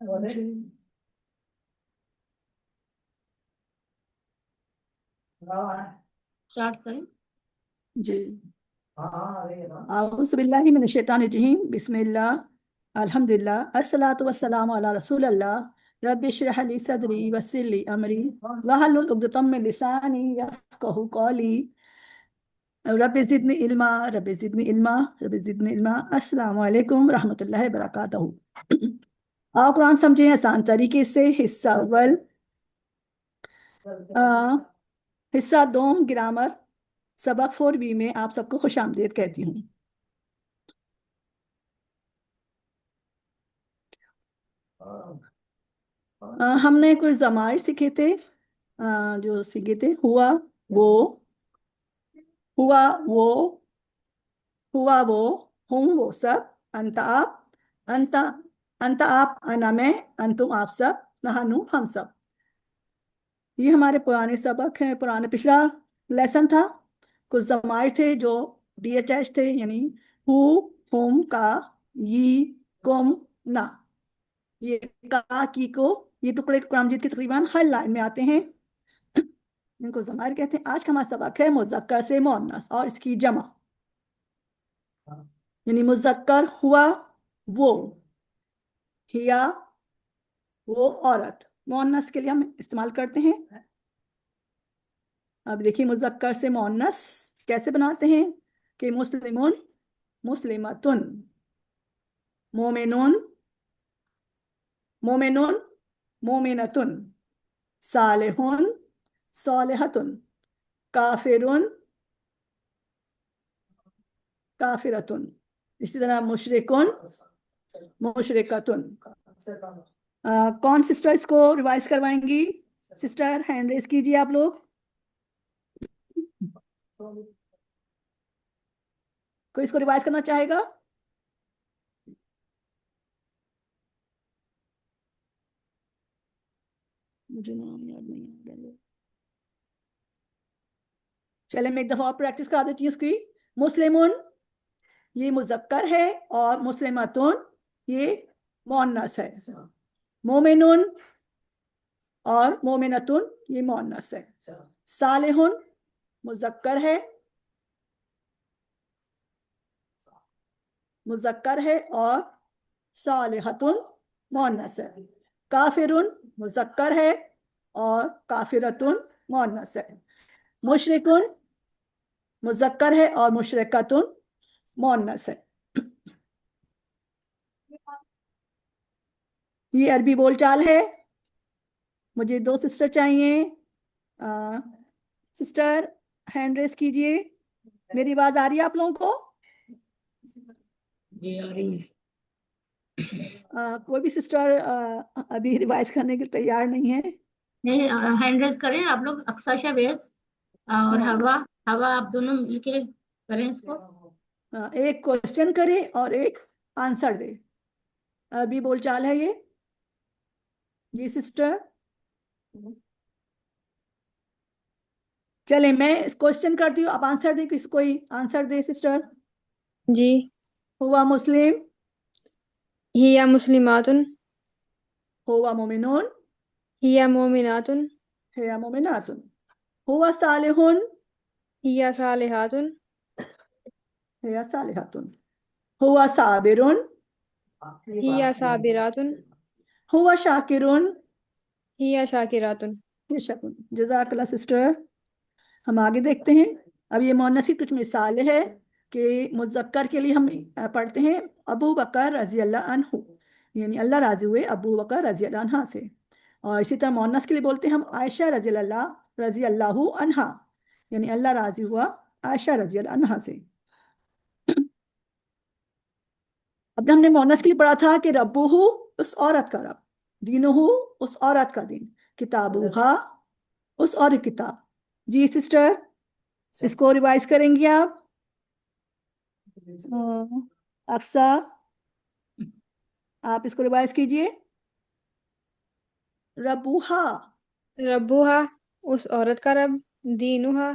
جی start کریں. جی اعوذ باللہ من الشیطان الرجیم، بسم اللہ، الحمدللہ، الصلاۃ والسلام علی رسول اللہ، رب اشرح لی صدری ویسر لی امری واحلل عقدۃ من لسانی یفقہوا قولی، رب زدنی علما، رب زدنی علما، رب زدنی علما۔ السلام علیکم ورحمۃ اللہ وبرکاتہ۔ آؤ قرآن سمجھیں آسان طریقے سے۔ حصہ اول، حصہ دوم گرامر، سبق 4B میں آپ سب کو خوش آمدید کہتی ہوں۔ ہم نے کچھ ضمائر سیکھے تھے، جو سیکھے تھے ہوا وہ، ہوا وہ، ہوا وہ، ہم وہ سب، انت آپ، انت انت آپ، انا میں، انتم آپ سب، نحنو ہم سب۔ یہ ہمارے پرانے سبق ہیں، پرانا پچھلا لیسن تھا۔ کچھ ضمائر تھے جو ڈی ایچ ایچ تھے، یعنی ہو، ہم، کا، یہ، کم، نہ۔ یہ کا، کی، کو، یہ ٹکڑے قرآن مجید کے تقریباً ہر لائن میں آتے ہیں، ان کو ضمائر کہتے ہیں۔ آج کا ہمارا سبق ہے مذکر سے مؤنث اور اس کی جمع، یعنی مذکر ہوا وہ، ہیا وہ عورت، مؤنث کے لیے ہم استعمال کرتے ہیں۔ اب دیکھیے مذکر سے مؤنث کیسے بناتے ہیں کہ مسلمون، مسلمتن، مومنون، مومنون، مومنتن، صالحون، صالحتن، کافرون، کافرتن، اسی طرح مشرکون، مشرکتن۔ کون سسٹر اس کو ریوائز کروائیں گی؟ سسٹر ہینڈ ریز کیجیے آپ لوگ۔ کوئی اس کو ریوائز کرنا چاہے گا؟ مجھے نام یاد نہیں آ رہا۔ چلے میں ایک دفعہ اور پریکٹس کرا دیتی ہوں اس کی۔ مسلمون یہ مذکر ہے اور مسلمتون یہ مؤنث ہے، مومنون اور مومنتون یہ مؤنث ہے، صالحون مذکر ہے، مذکر ہے اور صالحتن مؤنث ہے، کافرون مذکر ہے اور کافرتن مؤنث ہے، مشرکون مذکر ہے اور مشرکتن مؤنث ہے۔ یہ عربی بول چال ہے۔ مجھے 2 سسٹر چاہیے۔ سسٹر ہینڈ ریز کیجئے۔ میری آواز آ رہی ہے آپ لوگوں کو؟ جی آ رہی ہے۔ کوئی بھی سسٹر ابھی ریوائز کرنے کے تیار نہیں ہے؟ نہیں، ہینڈ ریز کریں آپ لوگ، اقصی شہباز اور ہوا، ہوا آپ دونوں مل کے کریں اس کو۔ ایک کوشچن کرے اور ایک آنسر دے، ابھی بول چال ہے یہ۔ جی سسٹر، چلے میں کوشچن کرتی ہوں، آپ آنسر دے، کسی کوئی آنسر دے سسٹر۔ جی، ہوا مسلم، ہیا مسلماتن، ہوا مومنون، ہیا مومناتن، ہیا مومناتن، ہوا صالحون، ہیا صالحاتن، ہیا صالحاتن، ہوا صابرون، ہیا صابراتن، ہوا شاکرون، ہیا شاکراتن۔ جزاک اللہ سسٹر۔ ہم آگے دیکھتے ہیں۔ اب یہ مؤنث کی کچھ مثالیں ہیں کہ مذکر کے لیے ہم پڑھتے ہیں ابو بکر رضی اللہ عنہ، یعنی اللہ راضی ہوئے ابو بکر رضی اللہ عنہ سے۔ اور اسی طرح مؤنث کے لیے بولتے ہیں ہم عائشہ رضی اللہ عنہا، یعنی اللہ راضی ہوا عائشہ رضی اللہ عنہا سے۔ اب ہم نے مؤنث کے لیے پڑھا تھا کہ ربہ اس عورت کا رب، دینہ اس عورت کا دین، کتابہ اس اور کتاب۔ جی سسٹر، اس کو ریوائز کریں گی آپ؟ اقصی، آپ اس کو ریوائز کیجئے۔ ربوہا، ربوہا اس عورت کا رب، دینوہا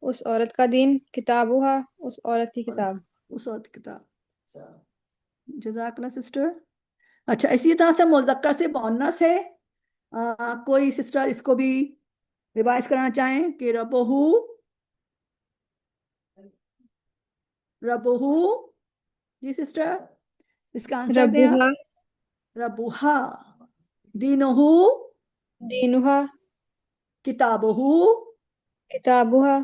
اس عورت کا دین، کتابوہا اس عورت کی کتاب۔ اس عورت کی کتاب۔ جزاک اللہ سسٹر۔ अच्छा, इसी तरह से मुज़क्कर से मुअन्नस है। कोई सिस्टर इसको भी रिवाइज कराना चाहें कि रबहू, रबहू। जी सिस्टर, इसका आंसर दें आप। रब्बुहा, रबुहा। दीनहू, दीनुहा, किताबहू, किताबुहा,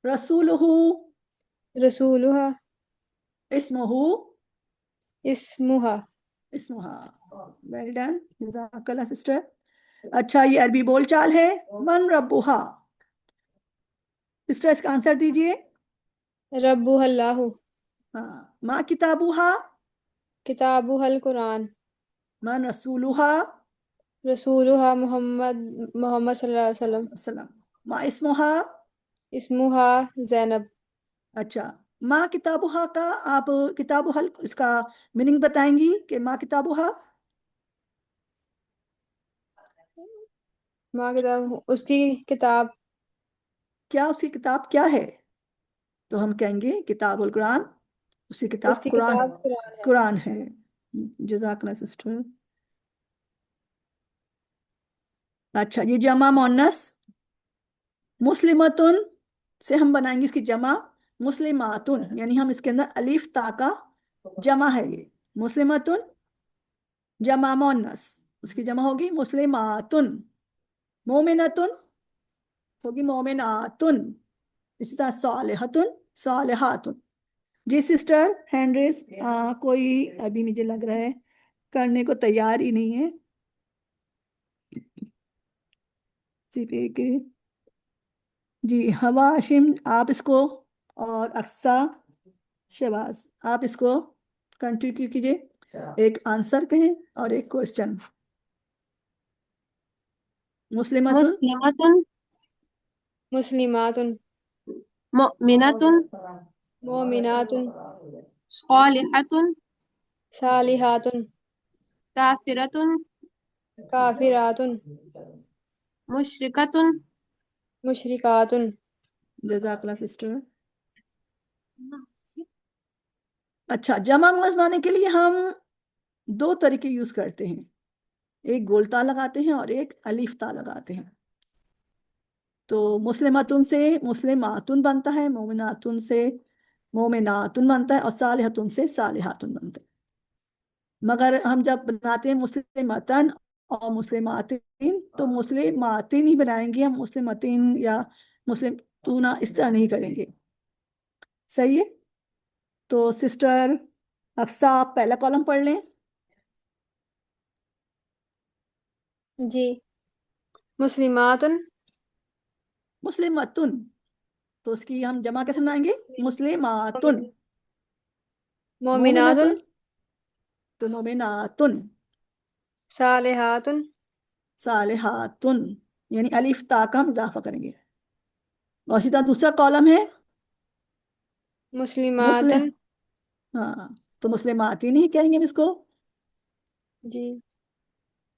रसूलहू, रसूलुहा, इस्महू, इस्मुहा। इस्मुहा। वेल डन, जज़ाकल्लाह सिस्टर। अच्छा, ये अरबी बोलचाल है। मन रबुहा। सिस्टर, इसका आंसर दीजिए। रब्बुहल्लाहु, हाँ, माँ किताबुहा। किताबुहल कुरान, मन रसूलुहा। रसूलुहा मोहम्मद, मोहम्मद सल्लल्लाहु अलैहि वसल्लम, सलाम। माँ इस्मुहा। इस्मुहा ज़ैनब। अच्छा, माँ किताबुहा का आप किताबुहल इसका मीनिंग बताएंगी कि माँ किताबुहा। माँ किताब, उसकी किताब, क्या उसकी किताब क्या है? तो हम कहेंगे किताबुल कुरान। उसकी किताब उसकी कुरान। किताब कुरान है। कुरान है। जज़ाकल्लाह सिस्टर। अच्छा, ये जमा मोन्नस मुस्लिमतुन से हम बनाएंगे इसकी जमा मुस्लिमातुन, यानी हम इसके अंदर अलीफ ता का जमा है ये। मुस्लिमतुन जमा मोन्नस, उसकी जमा होगी मुस्लिमातुन। मोमिनतुन होगी मोमिनातुन। इसी तरह सालिहतुन सालिहातुन। जी सिस्टर, हैंड रेस। कोई अभी मुझे लग रहा है करने को तैयार ही नहीं है। सिर्फ एक। जी, हवा हाशिम, आप इसको, और अक्सा, शहबाज, आप इसको कंटिन्यू कीजिए। एक आंसर कहें और एक क्वेश्चन। मुस्लिमतुन। मुस्लिमतुन, मुस्लिमातुन, मुअमिनतुन, मोमिनातुन, सालिहतुन, सालिहातुन, काफिरतुन, काफिरातुन, मुशरिकतुन। मुशरिकातुन। जज़ाकल्लाह सिस्टर। अच्छा, जमा मुअज़्ज़ज़ बनाने के लिए हम दो तरीके यूज करते हैं। एक गोलता लगाते हैं और एक अलीफ ता लगाते हैं। तो मुस्लिमातुन से मुस्लिमातुन बनता है, मोमिनातुन से मोमिनातुन बनता है, और सालिहतुन से सालिहातुन बनता है। मगर हम जब बनाते हैं मुस्लिमतन और मुस्लिमातिन, तो मुस्लिमातिन ही बनाएंगे हम, मुस्लिमतिन या मुस्लिम तूना इस तरह नहीं करेंगे। सही है। तो सिस्टर अक्सा, आप पहला कॉलम पढ़ लें। जी, मुस्लिमातुन, मुस्लिमतुन, तो उसकी हम जमा कैसे बनाएंगे? मुस्लिमातुन। मोमिनातुन, मोमिनतुन, तो मोमिनातुन। सालिहातुन, सालिहातुन, यानी अलिफ ता का हम इजाफा करेंगे। और इसी तरह दूसरा कॉलम है मुस्लिम। मुस्लिमातन। हाँ, तो मुस्लिमातिन ही कहेंगे हम इसको। जी,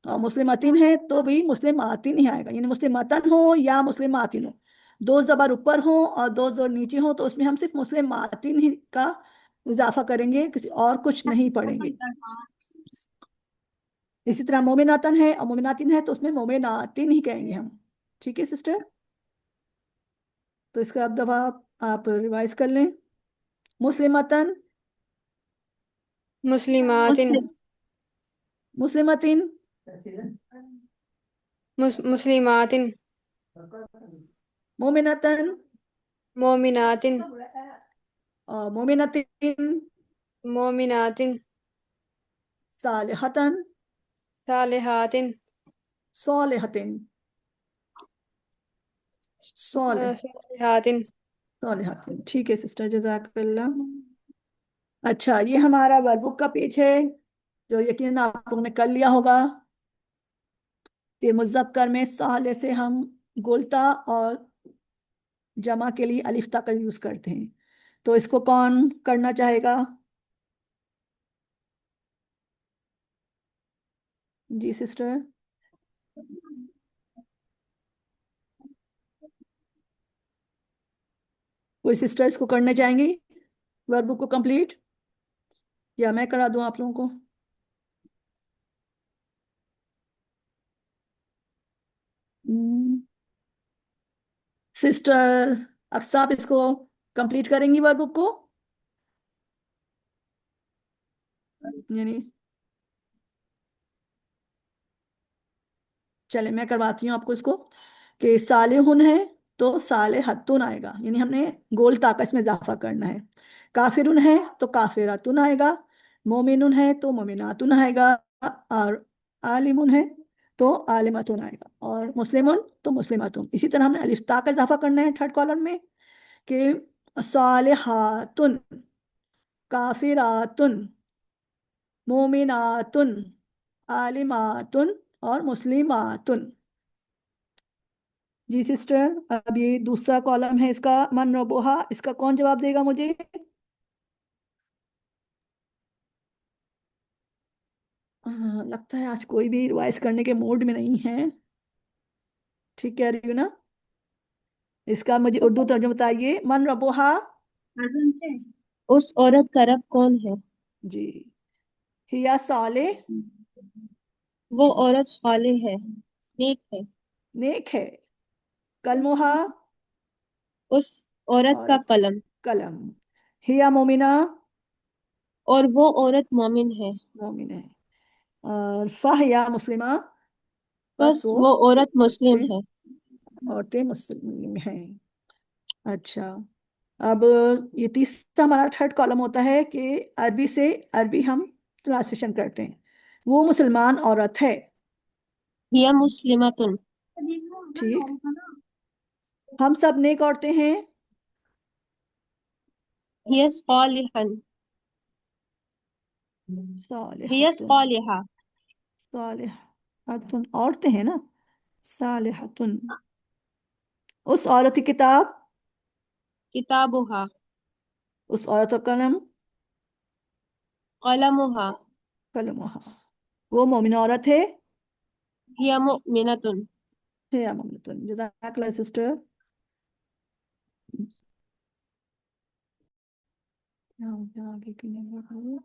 और मुस्लिमातिन है तो भी मुस्लिमातिन ही आएगा, यानी मुस्लिमतन हो या मुस्लिमातिन हो, दो जबर ऊपर हो और दो जबर नीचे हो, तो उसमें हम सिर्फ मुस्लिमातिन ही का इजाफा करेंगे, किसी और कुछ नहीं पढ़ेंगे। इसी तरह मोमिनातन है और मोमिनातिन है, तो उसमें मोमिनातिन ही कहेंगे हम। ठीक है सिस्टर। तो इसका अब दफा आप रिवाइज कर लें। मुस्लिमतन, मुस्लिमातिन, मुस्लिम, मुस्लिमतिन, मुस्लिमातिन, मोमिनतन, मोमिनातिन, और मोमिनतिन, मोमिनातिन, सालिहतन, सालिहातिन, सालिहतिन, सालिह, सालिहातिन। सालिहतिन। ठीक है सिस्टर, जज़ाकल्लाह। अच्छा, ये हमारा वर्कबुक का पेज है, जो यकीनन आप लोगों ने कर लिया होगा। ये मुज़क्कर में साले से हम गोलता और जमा के लिए अलिफ ता का यूज करते हैं। तो इसको कौन करना चाहेगा? जी सिस्टर, कोई सिस्टर इसको करने चाहेंगी वर्कबुक को कंप्लीट, या मैं करा दूं आप लोगों को? सिस्टर अक्सा, आप इसको कंप्लीट करेंगी वर्ब बुक को? यानी चले मैं करवाती हूँ आपको इसको, कि सालिहुन है तो सालिहतुन आएगा, यानी हमने गोल ताकत में इजाफा करना है। काफिरुन है तो काफिरतुन आएगा। मोमिनुन है तो मोमिनातुन आएगा। और आलिमुन है तो आलिमतुन आएगा। और मुस्लिमुन तो मुस्लिमातुन। इसी तरह हमने अलिफ ता का इजाफा करना है थर्ड कॉलम में, कि सालिहातुन, काफिरातुन, मोमिनातुन, आलिमातुन और मुस्लिमातुन। जी सिस्टर, अब ये दूसरा कॉलम है इसका, मन रबोहा, इसका कौन जवाब देगा मुझे? लगता है आज कोई भी रिवाइज करने के मूड में नहीं है। ठीक कह रही हूँ ना? इसका मुझे उर्दू तर्जुमा बताइए, मन रबोहा। उस औरत का रब कौन है? जी, हिया साले, वो औरत सालेह है, नेक है। नेक है। कलमुहा, उस औरत का औरत, कलम, कलम। हिया मोमिना, और वो औरत मोमिन है। मोमिन है। और फाहिया मुस्लिमा, बस बस वो वो औरत मुस्लिम औरतें, है। औरतें मुस्लिम हैं। अच्छा, अब ये तीसरा हमारा थर्ड कॉलम होता है कि अरबी से अरबी हम ट्रांसलेशन करते हैं। वो मुसलमान औरत है। हिया मुस्लिमतुन, ठीक, हम सब नेक औरतें हैं। हिया सालिहन, हिया सालिहतुन, सालिहा, सालिहतुन औरतें हैं ना, सालिहतुन। उस औरत की किताब, किताबुहा, उस औरत का कलम, कलमुहा, कलमुहा। वो मोमिन औरत है। हिया मुमिनतुन। है या मोमिनतुन। जज़ाकल्लाह सिस्टर। आगे की नहीं।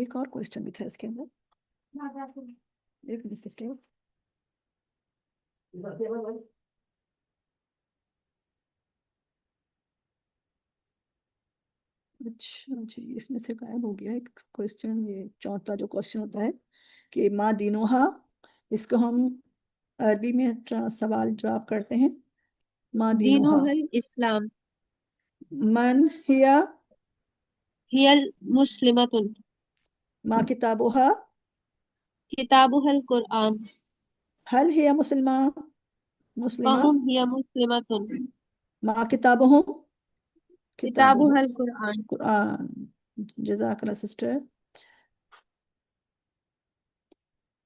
एक और क्वेश्चन भी था इसके अंदर, एक मिनट सिस्टर। अच्छा जी, इसमें से गायब हो गया एक क्वेश्चन, ये चौथा जो क्वेश्चन होता है कि माँ दीनोहा, इसको हम अरबी में सवाल जवाब करते हैं। माँ दीनोहा, दीनुहल इस्लाम, मन हिया, हियल मुस्लिमतुन, माँ किताबोहा, किताबुहल कुरआन, हल हिया मुसलमा, मुस्लिमा, फहुम हिया मुस्लिमतुन, माँ किताबों, किताबों किताबुहल कुरआन। कुरान। जज़ाकल्लाह सिस्टर।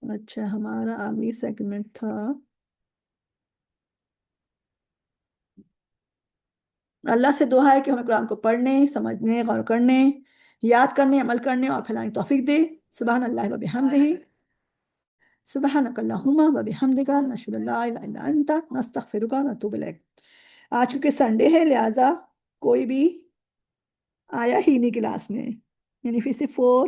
अच्छा, हमारा आखिरी सेगमेंट था, अल्लाह से दुआ है कि हमें कुरान को पढ़ने, समझने, गौर करने, याद करने, अमल करने और फैलाने की तौफीक दे। सुबहान अल्लाह व बिहम्दिही, सुबहानक अल्लाहुम्मा व बिहम्दिका, नशहदु अल्ला इलाहा इल्ला अंता, नस्तगफिरुका व नतूबु इलैक। आज क्योंकि संडे है, लिहाजा कोई भी आया ही नहीं क्लास में, यानी फिर से 4